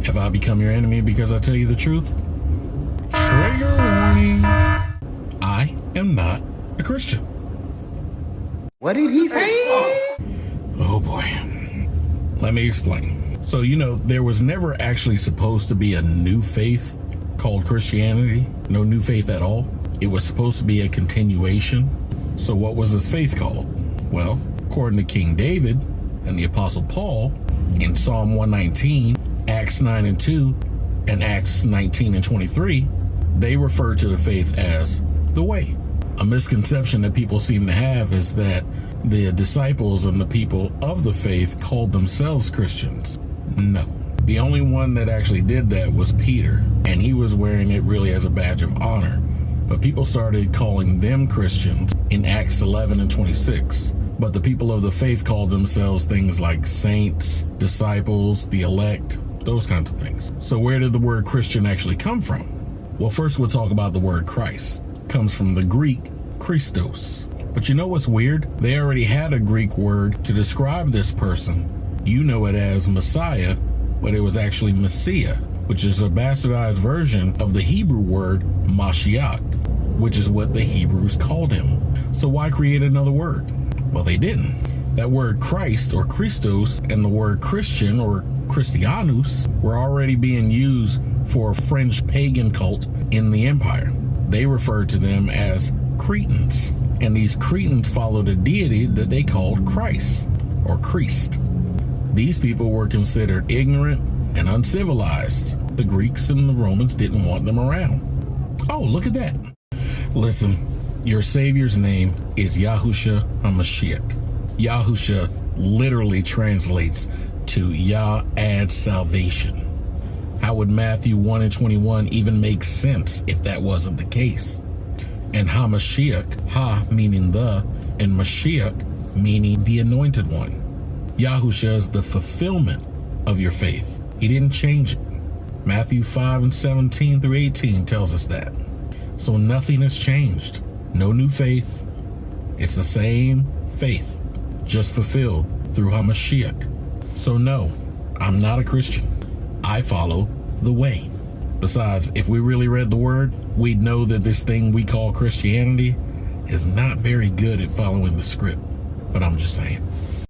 Have I become your enemy because I tell you the truth? Trigger warning. I am not a Christian. What did he say? Oh boy. Let me explain. So, there was never actually supposed to be a new faith called Christianity. No new faith at all. It was supposed to be a continuation. So what was this faith called? Well, according to King David and the Apostle Paul, in Psalm 119, Acts 9:2, and Acts 19:23, they refer to the faith as the way. A misconception that people seem to have is that the disciples and the people of the faith called themselves Christians. No. The only one that actually did that was Peter, and he was wearing it really as a badge of honor. But people started calling them Christians in Acts 11:26. But the people of the faith called themselves things like saints, disciples, the elect, those kinds of things. So where did the word Christian actually come from? Well, first we'll talk about the word Christ. It comes from the Greek Christos. But you know what's weird? They already had a Greek word to describe this person. You know it as Messiah, but it was actually Messiah, which is a bastardized version of the Hebrew word Mashiach, which is what the Hebrews called him. So why create another word? Well, they didn't. That word Christ or Christos and the word Christian or Christianus were already being used for a fringe pagan cult in the empire. They referred to them as Cretans, and these Cretans followed a deity that they called Christ or Christ. These people were considered ignorant and uncivilized. The Greeks and the Romans didn't want them around. Oh, look at that. Listen, your Savior's name is Yahusha HaMashiach. Yahusha literally translates to Yah adds salvation. How would Matthew 1:21 even make sense if that wasn't the case? And HaMashiach, Ha meaning the, and Mashiach meaning the anointed one. Yahusha is the fulfillment of your faith. He didn't change it. Matthew 5:17-18 tells us that. So nothing has changed. No new faith. It's the same faith, just fulfilled through HaMashiach. So no, I'm not a Christian. I follow the way. Besides, if we really read the word, we'd know that this thing we call Christianity is not very good at following the script. But I'm just saying.